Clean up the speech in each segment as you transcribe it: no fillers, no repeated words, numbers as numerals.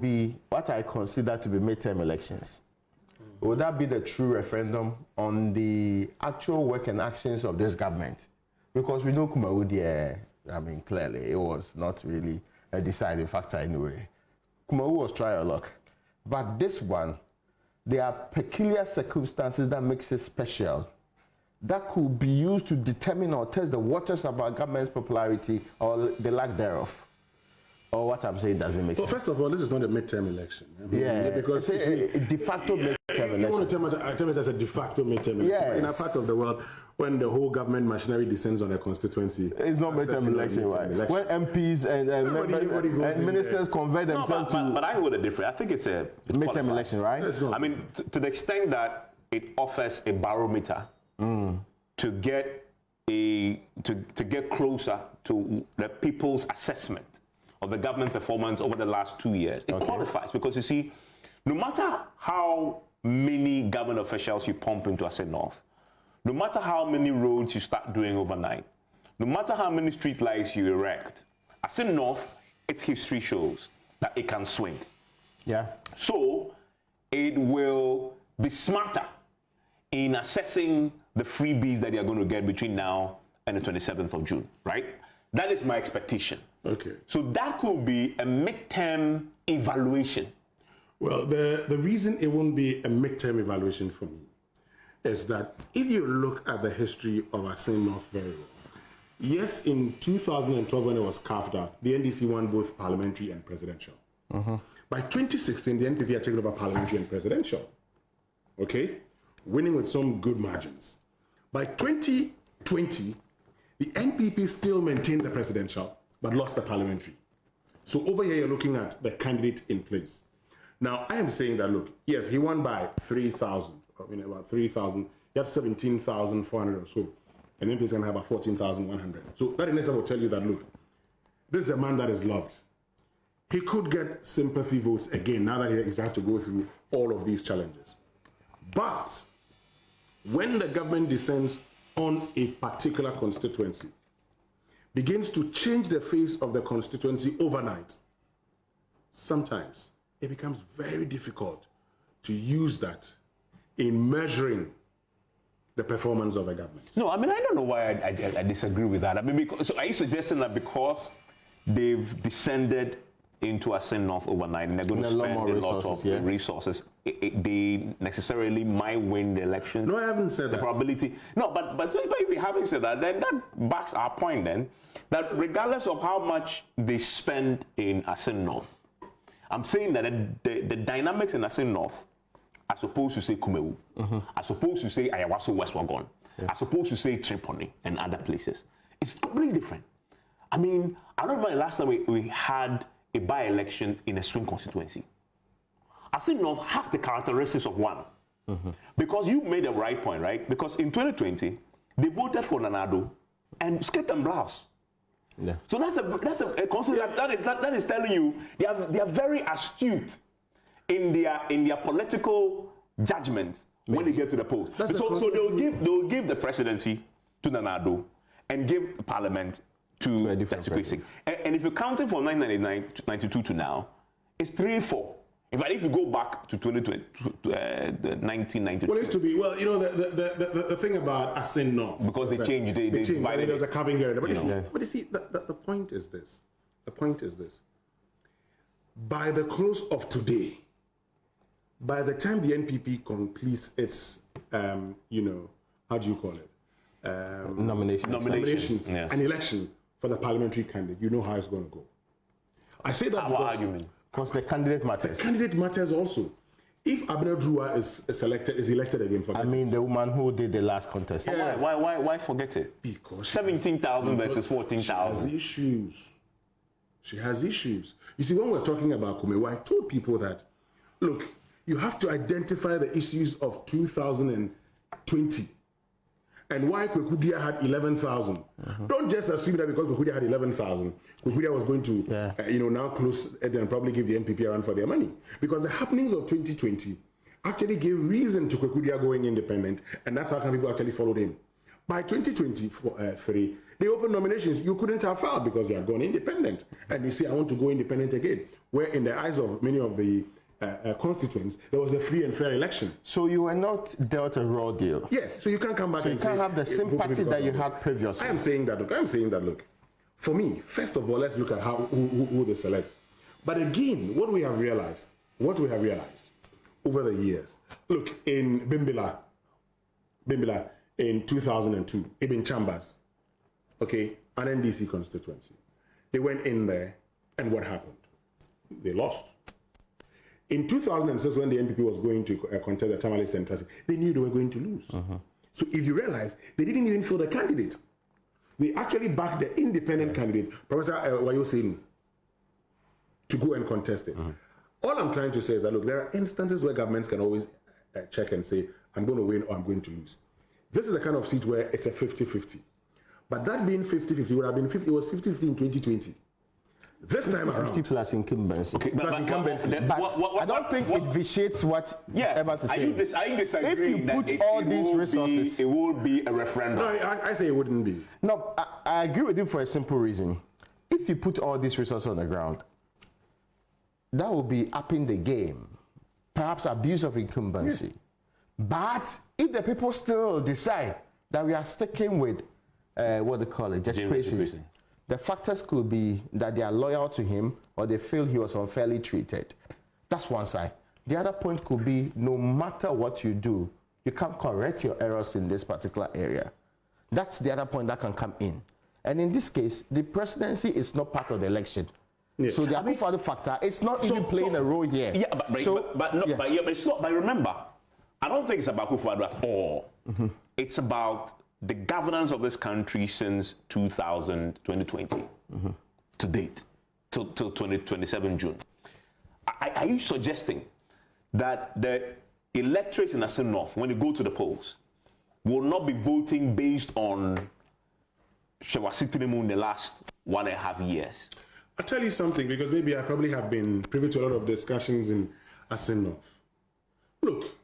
be what I consider to be midterm elections. Would that be the true referendum on the actual work and actions of this government? Because we know Kumo, I mean, clearly it was not really a deciding factor anyway. Kumo was trial luck. But this one, there are peculiar circumstances that makes it special that could be used to determine or test the waters of our government's popularity or the lack thereof. Or what I'm saying doesn't make sense. Well, first of all, this is not a midterm election. I mean, because it's a de facto midterm election. You want to tell me that's a de facto midterm election? Yes. In a part of the world, when the whole government machinery descends on a constituency, it's not midterm election, right? When MPs and ministers convert themselves to... But I hold it different. I think it's a midterm election, right? I mean, to the extent that it offers a barometer to get closer to the people's assessment of the government performance over the last 2 years. It qualifies because you see, no matter how many government officials you pump into Assin North, no matter how many roads you start doing overnight, no matter how many street lights you erect, Assin North, its history shows that it can swing. Yeah. So it will be smarter in assessing the freebies that they are going to get between now and the 27th of June, right? That is my expectation. Okay. So that could be a midterm evaluation. Well, the reason it won't be a midterm evaluation for me is that if you look at the history of Assin North very well, yes, in 2012 when it was carved out, the NDC won both parliamentary and presidential. By 2016, the NPP had taken over parliamentary and presidential. Okay? Winning with some good margins. By 2020, the NPP still maintained the presidential, but lost the parliamentary. So over here, you're looking at the candidate in place. Now, I am saying that, look, yes, he won by 3,000, I mean, about 3,000. You have 17,400 or so. And then he's going to have about 14,100. So that in itself will tell you that, look, this is a man that is loved. He could get sympathy votes again now that he's had to go through all of these challenges. But when the government descends on a particular constituency, begins to change the face of the constituency overnight, sometimes it becomes very difficult to use that in measuring the performance of a government. No, I mean, I don't know why I disagree with that. I mean, so are you suggesting that because they've descended into Assin North overnight and they're going to spend a lot of resources, they necessarily might win the election? No, I haven't said that. The probability. No, but if you haven't said that, then that backs our point then, that regardless of how much they spend in Assin North, I'm saying that the dynamics in Assin North, as opposed to say Kumo, as opposed to say Ayawaso West Wagon, as opposed to say Tripoli and other places, it's completely different. I mean, I don't remember the last time we had a by-election in a swing constituency. Assin North has the characteristics of one. Because you made the right point, right? Because in 2020, they voted for Nanado and skipped and blouse. Yeah. So that's a concept that is telling you they are very astute in their political judgments when they get to the polls. So they'll give the presidency to Nanado and give the parliament to Tetsukwesi. And if you're counting from 1992 to now, it's 3-4. In fact, if you go back to 1992. Well, it used to be, well, you know, the thing about Assin North. Because they changed, they divided. There's a carving here. But you see, the point is this. The point is this. By the close of today, by the time the NPP completes its, you know, how do you call it? Nominations an election for the parliamentary candidate, you know how it's going to go. I say that because the candidate matters. The candidate matters also. If Abner Drua is elected again, forget I mean, the woman who did the last contest. Yeah. Why forget it? Because 17,000 versus 14,000. She has issues. You see, when we're talking about Kumo, I told people that, look, you have to identify the issues of 2020 and why Kwekudia had 11,000. Don't just assume that because Kwekudia had 11,000, Kwekudia was going to, now close and probably give the NPP a run for their money. Because the happenings of 2020 actually gave reason to Kwekudia going independent, and that's how come people actually followed him. By 2023, they opened nominations. You couldn't have filed because you had gone independent. And you say, I want to go independent again. Where in the eyes of many of the constituents, there was a free and fair election. So you were not dealt a raw deal? Yes, so you can't come back and say... you can't have the sympathy that you had previously. I am saying that, look, for me, first of all, let's look at who they select. But again, what we have realized over the years, look, in Bimbila in 2002, Ibn Chambers, okay, an NDC constituency. They went in there, and what happened? They lost. In 2006, when the NPP was going to contest the Tamale Central, they knew they were going to lose. So if you realize, they didn't even fill the candidate. They actually backed the independent candidate, Professor Wayo, to go and contest it. All I'm trying to say is that, look, there are instances where governments can always check and say, I'm going to win or I'm going to lose. This is the kind of seat where it's a 50-50. But that being 50-50 would have been 50, it was 50-50 in 2020. This time around. 50 plus incumbency. Okay, but I don't think it vitiates what Evans is saying. Are you disagreeing if you put all these resources... it will be a referendum. No, I say it wouldn't be. No, I agree with you for a simple reason. If you put all these resources on the ground, that will be upping the game. Perhaps abuse of incumbency. But if the people still decide that we are sticking with what they call it, justice, the factors could be that they are loyal to him or they feel he was unfairly treated. That's one side. The other point could be no matter what you do, you can't correct your errors in this particular area. That's the other point that can come in. And in this case, the presidency is not part of the election. Yeah. So the Akufo-Addo factor, it's not even playing a role here. Yeah, but it's not. But remember, I don't think it's about Akufo-Addo at all. It's about the governance of this country since 2020 to date, till 2027 June. Are you suggesting that the electorates in Assin North, when they go to the polls, will not be voting based on Shewasitinemu in the last 1.5 years? I'll tell you something, because maybe I probably have been privy to a lot of discussions in Assin North. Look,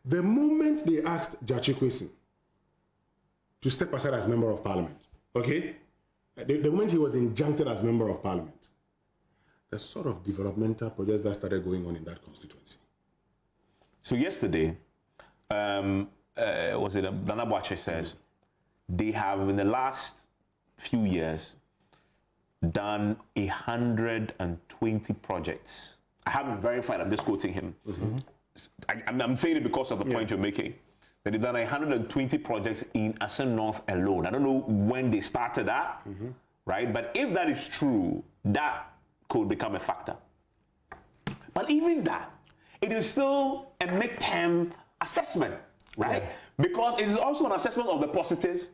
the moment they asked Judge Kwesi to step aside as Member of Parliament, okay? The moment he was injuncted as Member of Parliament, the sort of developmental projects that started going on in that constituency. So yesterday, was it Nana Boakye says, they have in the last few years done 120 projects. I haven't verified, I'm just quoting him. I'm saying it because of the point you're making. That they've done 120 projects in Assin North alone. I don't know when they started that, right? But if that is true, that could become a factor. But even that, it is still a midterm assessment, right? Because it is also an assessment of the positives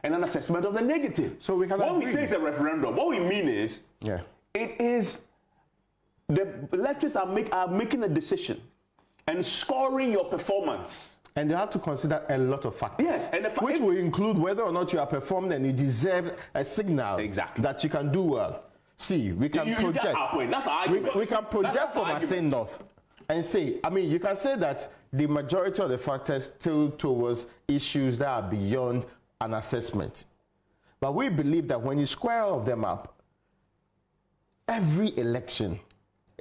and an assessment of the negative. So we can when we say it's a referendum, what we mean is, it is the electors are making a decision and scoring your performance. And they have to consider a lot of factors. Yes, and which will include whether or not you are performed and you deserve a signal that you can do well. See, we can project. That's the argument. We can project from Assin North and say, I mean, you can say that the majority of the factors tilt towards issues that are beyond an assessment. But we believe that when you square all of them up, every election,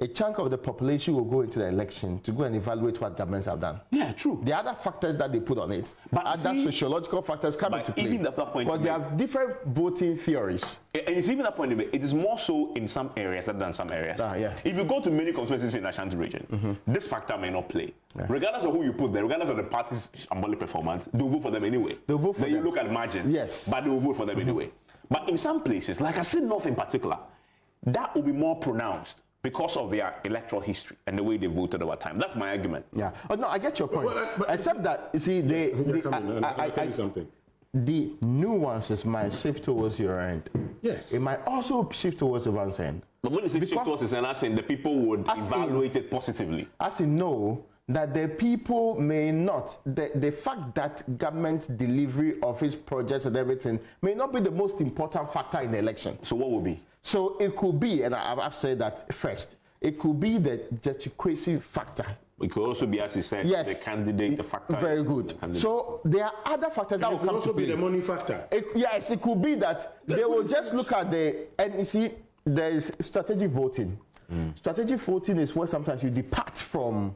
a chunk of the population will go into the election to go and evaluate what governments have done. Yeah, true. The other factors that they put on it, other sociological factors come into play. Even that point, because they have different voting theories. And it's even that point, it is more so in some areas than in some areas. If you go to many constituencies in the Ashanti region, this factor may not play. Regardless of who you put there, regardless of the party's symbolic performance, they'll vote for them anyway. They'll vote for them. Then you look at margins, but they'll vote for them anyway. But in some places, like Assin North in particular, that will be more pronounced because of their electoral history and the way they voted over time. That's my argument. Yeah. Oh, no, I get your point. Except that, you see, I'll tell you something. The nuances might shift towards your end. Yes. It might also shift towards Evans' end. But when you say shift towards his end, as in the people would evaluate it positively. As in, no, that the people may not, the fact that government delivery of its projects and everything may not be the most important factor in the election. So what would be? So it could be, and I've said that first, it could be the Judge Kwesi factor It could also be, as you said, Yes. the candidate, the factor. Very good. So there are other factors that will It could come also to be play. the money factor. Yes, it could be that they will just look at and you see, there is strategic voting. Strategic voting is where sometimes you depart from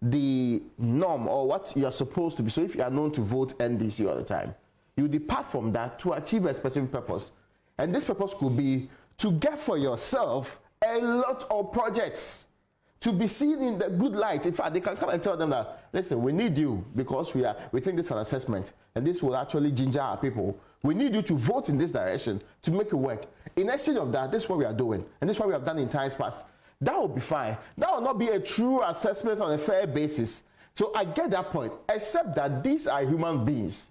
the norm or what you are supposed to be. So if you are known to vote NDC all the time, you depart from that to achieve a specific purpose. And this purpose could be to get for yourself a lot of projects, to be seen in the good light. In fact, they can come and tell them that, listen, we need you because we think this is an assessment and this will actually ginger our people. We need you to vote in this direction to make it work. In exchange of that, this is what we are doing, and this is what we have done in times past. That will be fine. That will not be a true assessment on a fair basis. So I get that point, except that these are human beings.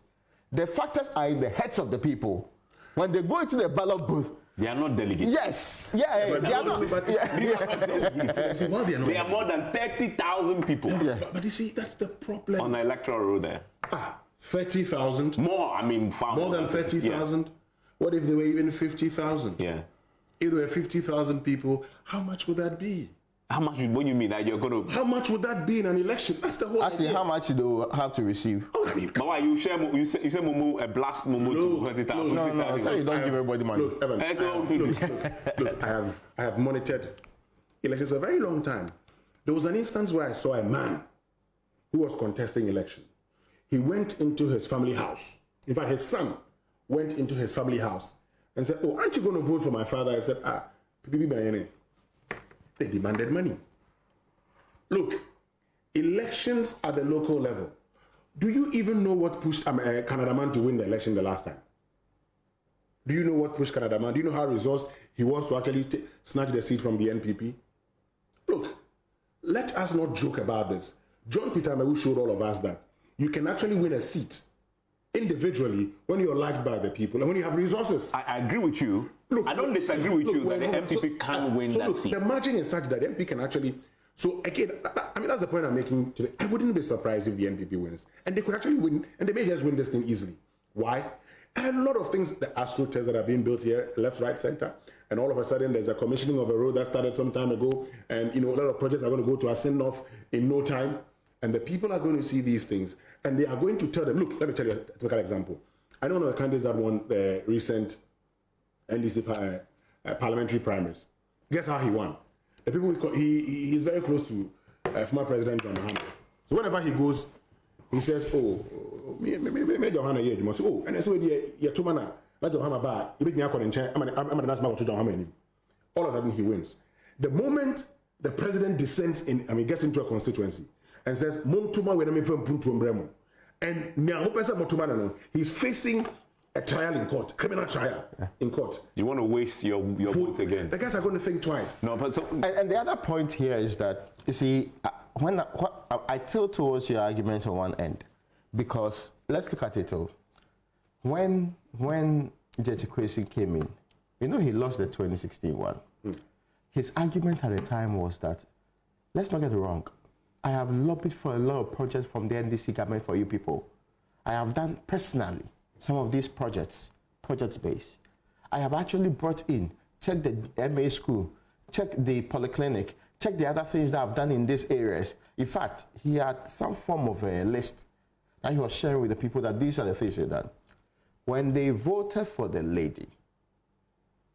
The factors are in the heads of the people. When they go into the ballot booth, they are not delegates. yes, yeah, they are not. They are more than 30,000 people But you see, that's the problem. on the electoral roll there. 30,000. More, I mean, far More than 30,000. What if there were even 50,000? Yeah. If there were 50,000 people, how much would that be? How much? What do you mean that you're going to? How much would that be in an election? That's the whole Actually, idea. how much do you have to receive? Oh, I mean, But why you say Momo a blast Momo to 20,000? No, so you don't give everybody money. Look, Evans, look, I have monitored elections for a very long time. There was an instance where I saw a man who was contesting election. He went into his family house. In fact, his son went into his family house and said, "Oh, aren't you going to vote for my father?" I said, PPP Bayane. They demanded money. Look, elections at the local level. Do you even know what pushed Canada Man to win the election the last time? Do you know what pushed Canada Man? Do you know how resourced he was to actually snatch the seat from the NPP? Look, let us not joke about this. John Peter Mewu showed all of us that you can actually win a seat individually when you're liked by the people and when you have resources. I agree with you. Look, I don't disagree with you that the MPP can win that seat. The margin is such that the MP can actually. So again, I mean, that's the point I'm making today. I wouldn't be surprised if the NPP wins, and they could actually win, and they may just win this thing easily. Why? A lot of things, the astroturfs that are being built here, left, right, center, and all of a sudden there's a commissioning of a road that started some time ago, and a lot of projects are going to go to Assin North in no time, and the people are going to see these things, and they are going to tell them, look, let me tell you a typical example. I know one of the candidates that won the recent NDC parliamentary primaries. Guess how he won? The people he's very close to former President John Mahama. So whenever he goes, he says, "Oh, me John Mahama here." You must say, "Oh, and so you're two man. Let John Mahama buy. You make me accord in chair. I'm the last man to John Mahama. All of a sudden he wins. The moment the president descends gets into a constituency and says, "Mom tuma we na me fem puntu umbremo," and now he's facing a trial in court, criminal trial in court. You want to waste your vote again? The guys are going to think twice. No, but so And the other point here is that, you see, when I tilt towards your argument on one end, because let's look at it all. When J.T. Kwesi came in, he lost the 2016 one. His argument at the time was that, let's not get it wrong, I have lobbied for a lot of projects from the NDC government for you people. I have done personally some of these projects based. I have actually brought in, check the MA school, check the polyclinic, check the other things that I've done in these areas. In fact, he had some form of a list that he was sharing with the people that these are the things he'd done. When they voted for the lady,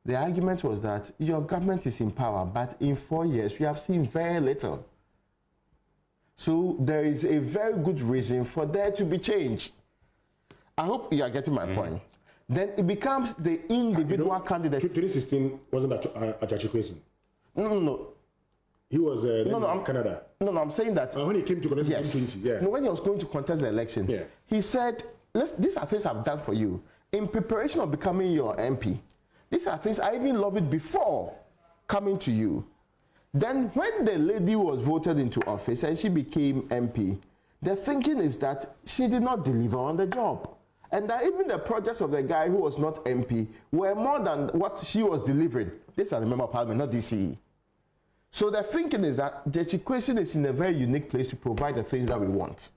the argument was that your government is in power, but in 4 years, we have seen very little. So there is a very good reason for there to be change. I hope you are getting my point. Then it becomes the individual candidates. 2016 wasn't Ajachi Kwesi. No. He was in Canada. No, I'm saying that. When he came to contest in 2020, yeah. No, when he was going to contest the election, he said, these are things I've done for you. In preparation of becoming your MP, these are things I even love it before coming to you. Then when the lady was voted into office and she became MP, the thinking is that she did not deliver on the job. And that even the projects of the guy who was not MP were more than what she was delivering. This are the member of parliament, not DCE. So the thinking is that J.T. Kwesi is in a very unique place to provide the things that we want.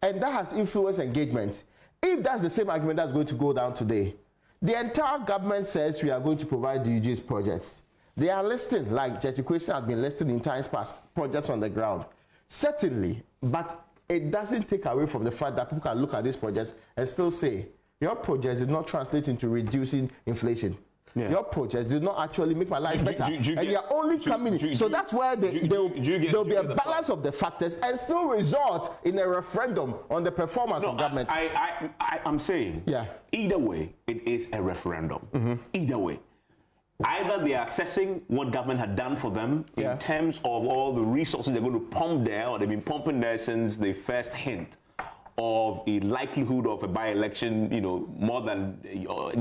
And that has influenced engagement. If that's the same argument that's going to go down today, the entire government says we are going to provide the UG's projects. They are listing, like J.T. Kwesi has been listing in times past, projects on the ground. Certainly, but it doesn't take away from the fact that people can look at these projects and still say, your projects did not translate into reducing inflation. Yeah. Your projects did not actually make my life better. And you're only coming in. So that's where there'll be a balance of the factors and still result in a referendum on the performance of government. I'm saying, either way, it is a referendum. Either way. Either they are assessing what government had done for them in terms of all the resources they're going to pump there, or they've been pumping there since the first hint of a likelihood of a by-election, more than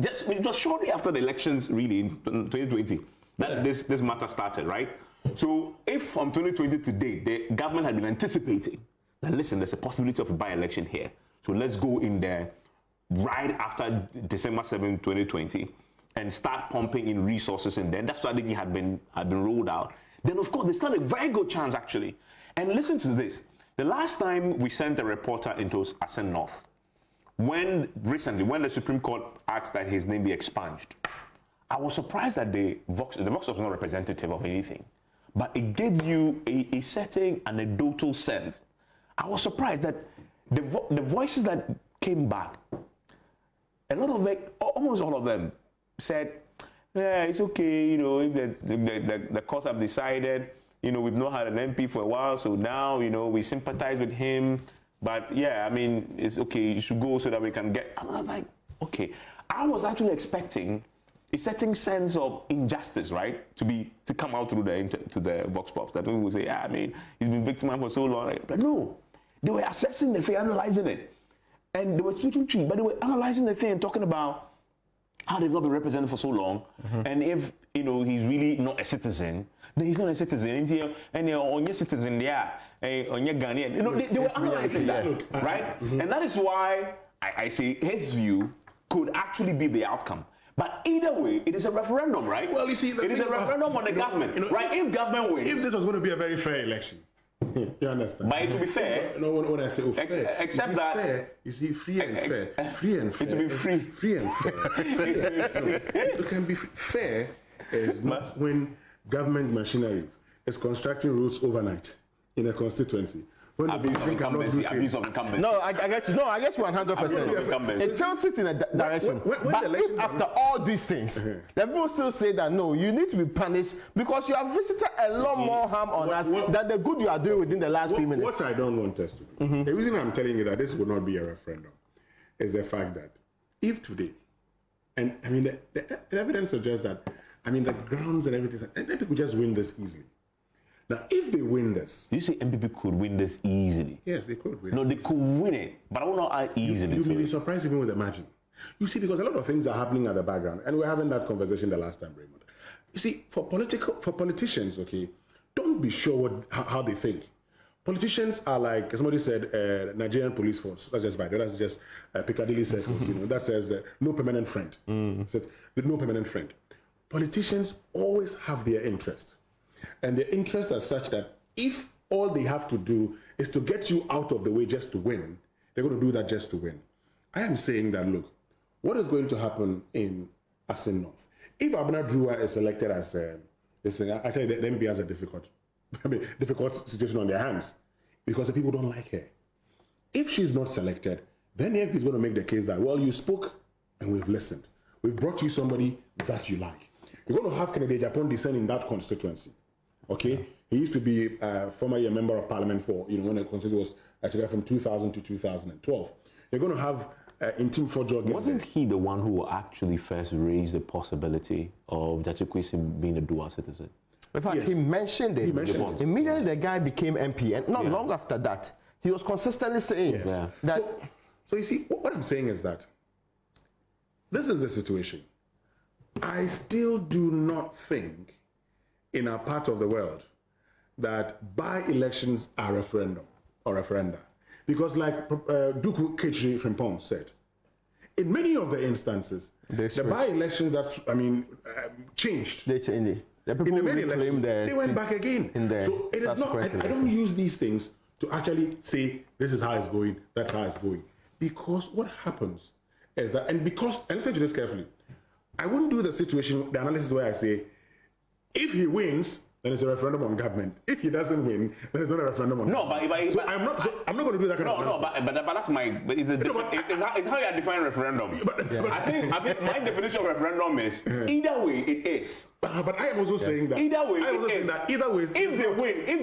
just shortly after the elections, really, in 2020, that this matter started, right? So if from 2020 to date, the government had been anticipating that, listen, there's a possibility of a by-election here, so let's go in there right after December 7, 2020, and start pumping in resources in there. That strategy had been rolled out. Then, of course, there's still a very good chance, actually. And listen to this. The last time we sent a reporter into Assin North, when the Supreme Court asked that his name be expunged, I was surprised that the Vox was not representative of anything, but it gave you a certain anecdotal sense. I was surprised that the voices that came back, a lot of them, almost all of them, said, it's okay, if the courts have decided, we've not had an MP for a while, so now, we sympathize with him, but it's okay, you should go so that we can get. I'm like, okay. I was actually expecting a certain sense of injustice, right, to come out through the Vox Pops, that people would say, he's been victimized for so long, but no, they were assessing the thing, analyzing it, and they were speaking true, but they were analyzing the thing and talking about how they've not been represented for so long, and if he's really not a citizen, then he's not a citizen. And on your citizen, on your Ghanaian. They were analyzing that, right? And that is why I say his view could actually be the outcome. But either way, it is a referendum, right? Well, you see, it is a referendum on the government, right? If government wins, if this was going to be a very fair election. You understand? But it will be fair. No, when I say fair, except that fair, you see, free and fair, free and fair. It will be free. Free and fair. It can be fair is not when government machinery is constructing roads overnight in a constituency. When abuse of incumbency. No, I get you. No, I get you 100%. It tells it in a direction. But if after all these things, the people still say that no, you need to be punished because you have visited a lot more harm on us than the good you are doing within the last few minutes. What I don't want us to do, the reason I'm telling you that this would not be a referendum, is the fact that if today, and the evidence suggests that, the grounds and everything, and then people just win this easily. Now, if they win this... You say NPP could win this easily? Yes, they could win it. No, they could win it, but I don't know how easily. You may be surprised even with the margin. You see, because a lot of things are happening at the background, and we're having that conversation the last time, Raymond. You see, for politicians, okay, don't be sure how they think. Politicians are like, as somebody said, Nigerian police force. That's just bad. That's just Piccadilly Circus, that says that no permanent friend. Says, no permanent friend. Politicians always have their interest. And the interest is such that if all they have to do is to get you out of the way just to win, they're going to do that just to win. I am saying that, look, what is going to happen in Assin North? If Abena Drua is elected as, actually the MP has a difficult situation on their hands because the people don't like her. If she's not selected, then the MP is going to make the case that, well, you spoke and we've listened. We've brought you somebody that you like. You're going to have Kennedy Japan descend in that constituency. Okay, he used to be formerly a member of Parliament for, when the constituency was actually from 2000 to 2012. You're going to have Intim Fojo. Wasn't he the one who actually first raised the possibility of Jachikwe being a dual citizen? In fact, he mentioned it. Immediately the guy became MP, and not long after that, he was consistently saying that. So you see, what I'm saying is that this is the situation. I still do not think in our part of the world that by-elections are referendum or referenda. Because like Duku Ketri Frimpong said, in many of the instances, the by-elections that, changed. They changed. The people in the many elections, they went back again. So it is not, I don't use these things to actually say, this is how it's going, that's how it's going. Because what happens is that, and listen to this carefully, I wouldn't do the analysis where I say, if he wins, then it's a referendum on government. If he doesn't win, then it's not a referendum on government. I'm not going to do that kind of analysis. but that's my. But it's how you define referendum. I think my definition of referendum is either way it is. But I am also saying that either way it is. Either way, if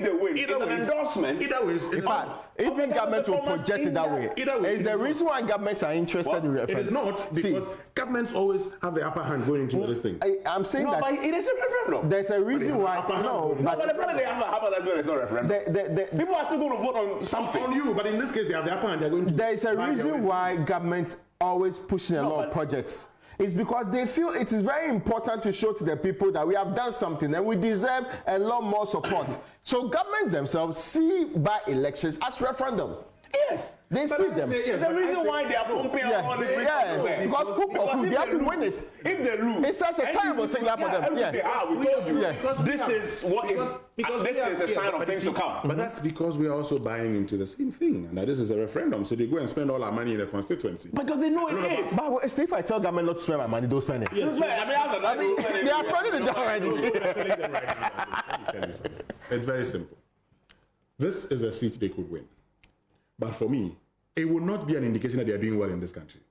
they win, it's an endorsement. Either way, in fact, even government will project it that way. It's the reason why governments are interested in referendum. It is not because governments always have the upper hand going into this thing. I'm saying that but it is a referendum. there's a reason why. But the fact that they have the upper hand, it's not a referendum. People are still going to vote on something. On you, but in this case, they have the upper hand. They're going to. There's a reason why governments always pushing a lot of projects. It's because they feel it is very important to show to the people that we have done something and we deserve a lot more support. So government themselves see by elections as referendum. Yes. They see them. There's a reason why they are pumping all this. Because they have to win it. If they lose, it's just a terrible signal for them. We told you. This is a sign of things to come. But that's because we are also buying into the same thing, and that this is a referendum. So they go and spend all our money in a constituency. Because they know it is. But if I tell government not to spend my money, don't spend it. Yes, they are spending it already. It's very simple. This is a seat they could win. But for me, it would not be an indication that they are doing well in this country.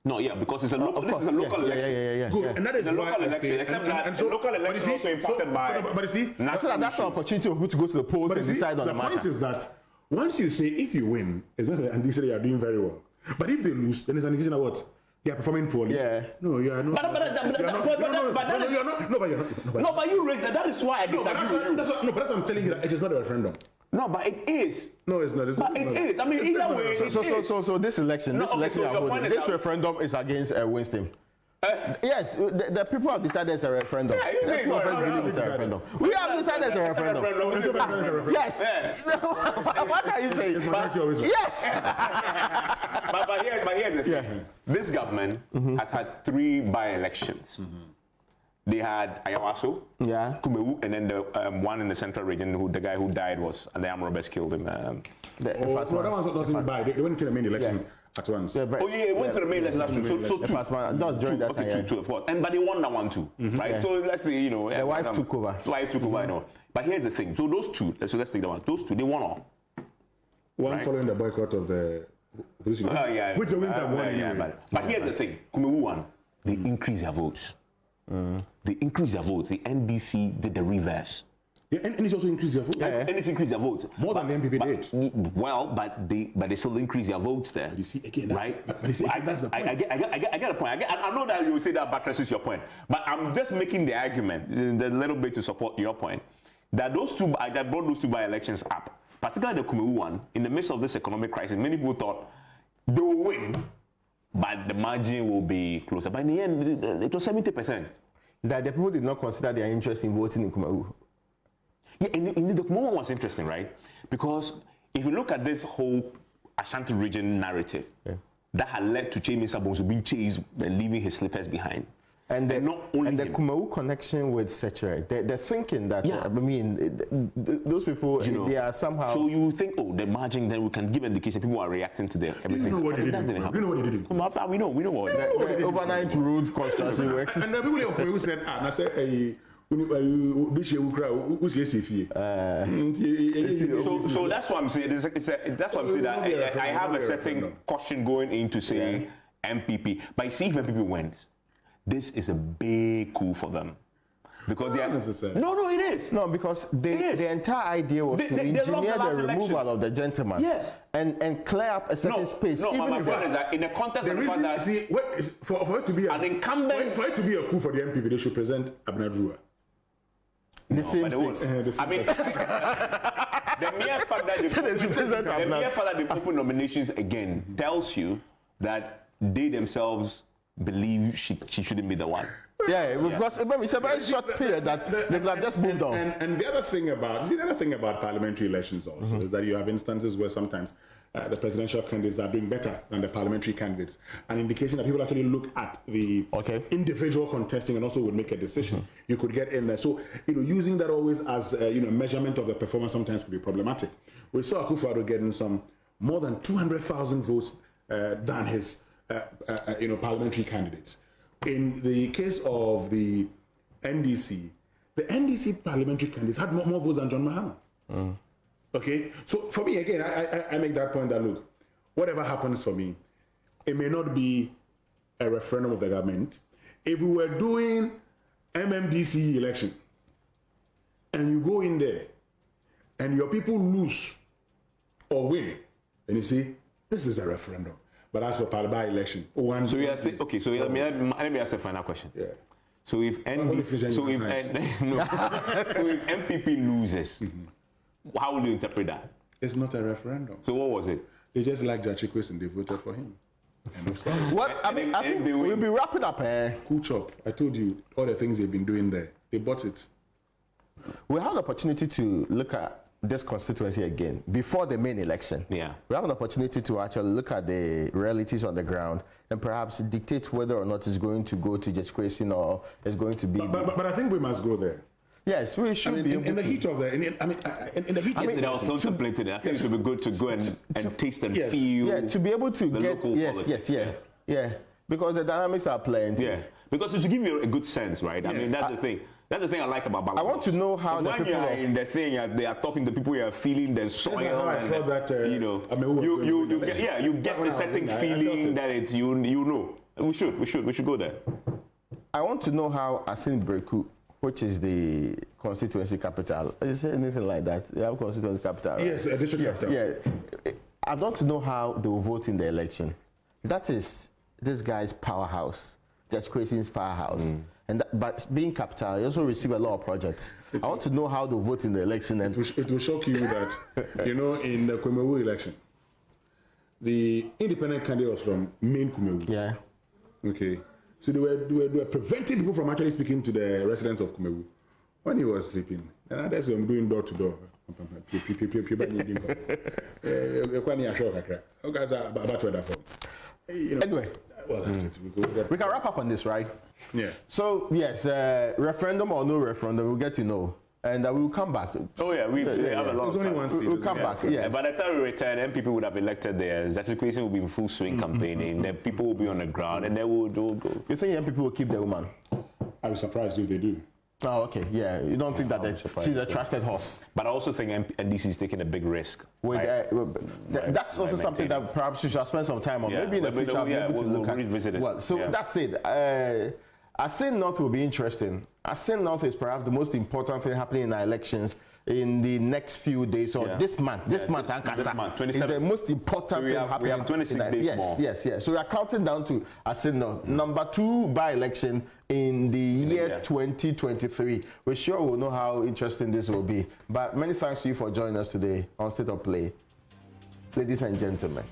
No, because it's a local. This is a local election. Good, and that is a local election. Except that the local election also impacted by. But you see, that's an opportunity for people to go to the polls and decide on the matter. The point is that once you say if you win, it's not an indication they are doing very well. But if they lose, then it's an indication of what? They are performing poorly. Yeah. No, you are not. No, but you raised that. That is why I disagree with you. But that's what I'm telling you. That it is not a referendum. No, but it is. No, it's not. But it is. I mean, either way, so this election, this referendum is against Winston. Yes, the people have decided it's a referendum. Yeah, you say it's a referendum. We have decided it's a referendum. Yes. What are you saying? Yes. But here's the thing. This government has had 3 by-elections. They had Ayawaso, Kumo, and then the one in the central region, the guy who died was, and the armed robbers killed him. That one was not by. They went to the main election at once. It went to the main election. That's true. So 2. That was during that time. 2, of course. But they won that one too, right? So let's say, the wife took over. I know. But here's the thing. So those 2, let's take that one. Those 2, they won all. One following the boycott of the. Which the winter won anyway. But here's the thing. Kumo won. They increased their votes. They increased their votes. The NDC did the reverse. The NDC also increased their votes. NDC increased their votes more than the NPP did. Well, but they still increased their votes there. But you see again, right? That's the point. I get a point. I know that you will say that buttresses your point, but I'm just making the argument a little bit to support your point that those 2 that brought those 2 by-elections up, particularly the Kumu one, in the midst of this economic crisis, many people thought they will win. But the margin will be closer. But in the end, it was 70%. That the people did not consider their interest in voting in Kumaru. Yeah, indeed, the Kumaru one was interesting, right? Because if you look at this whole Ashanti region narrative, that had led to Raymond Sabonsu being chased and leaving his slippers behind. And the Kumo Connection with Sechere, they're thinking that, those people, they are somehow... So you think, the margin, then we can give indication people are reacting to them, everything. You know what they did. We know what they did. We know what they did. Overnight road construction works. And the people who said, I said, so that's what I'm saying. That's what I'm saying. That I have a certain caution going into saying MPP. But see if MPP wins, this is a big coup for them. Because they are necessary. No, it is. No, because the entire idea was to engineer the removal of the gentleman. Yes. And clear up a certain space. No, my point is that in the context of the fact that for it to be an incumbent, for it to be a coup for the MPP, they should present Abner Drua. The same things. I mean, the mere fact that they open nominations again tells you that they themselves believe she shouldn't be the one. Yeah, because it's a very short period that they have just moved on. And the other thing about parliamentary elections also is that you have instances where sometimes the presidential candidates are doing better than the parliamentary candidates. An indication that people actually look at the individual contesting and also would make a decision. You could get in there. So, using that always as measurement of the performance sometimes could be problematic. We saw Akufo-Addo getting some more than 200,000 votes than his parliamentary candidates. In the case of the NDC, the NDC parliamentary candidates had more votes than John Mahama. Okay, so for me, again, I make that point that, look, whatever happens for me, it may not be a referendum of the government. If we were doing MMDC election, and you go in there, and your people lose or win, then you say, this is a referendum. But as for Parliamentary election, so you are saying, okay, so let me ask a final question. Yeah. So if MPP loses, how will you interpret that? It's not a referendum. So what was it? They just like Jachikwe and they voted for him. What I mean, I think we'll be wrapping up. Cool chop. I told you all the things they've been doing there. They bought it. We have the opportunity to look at this constituency again before the main election. Yeah. We have an opportunity to actually look at the realities on the ground and perhaps dictate whether or not it's going to go to Jachikwe or it's going to be. But I think we must go there. Yes, we should be able in the to. heat of the. In the heat. I was contemplating it. I think it would be good to go and taste and feel. Yeah, to be able to the get local politics. Yeah, because the dynamics are plenty. Yeah, because to give you a good sense, right? I mean, that's the thing. That's the thing I like about Balanced. I want to know how the when people you're in the thing, they are talking to people, you are feeling the soil. That's how I felt that. You know, you get the certain feeling that it's you know. We should go there. I want to know how Assin Breku, which is the constituency capital, is there anything like that? They have constituency capital. Right? Yes, district capital. Yeah, I want to know how they will vote in the election. That is this guy's powerhouse, Judge Kwesi's powerhouse. But being capital, he also receive a lot of projects. I want to know how they vote in the election. And it will shock you that, in the Kumo election, the independent candidate was from main Kumo. Yeah. Okay. So they were preventing people from actually speaking to the residents of Kumo when he was sleeping. And that's what I'm doing door to door. Anyway. Well, that's it. We can wrap up on this, right? Yeah. So, yes, referendum or no referendum, we'll get to know. And we will come back. Oh, yeah, we have a lot of time. We'll come back, yes. By the time we return, then people would have elected theirs. That situation will be in full swing campaigning. Then people will be on the ground, and then we'll go. You think young people will keep the woman? I'll be surprised if they do. Oh, okay, yeah. You don't think that she's a trusted horse? But I also think NDC is taking a big risk. That's also something that perhaps we should spend some time on. Yeah. Maybe in the future, we'll be able to look at. Revisit it. Well, so that's it. Assin North will be interesting. Assin North is perhaps the most important thing happening in our elections in the next few days or this month. This month, 27. is the most important thing happening. We have 26 days more. Yes. So we are counting down to Assin North. Number 2 by-election in the year 2023. We're sure we'll know how interesting this will be. But many thanks to you for joining us today on State of Play. Ladies and gentlemen.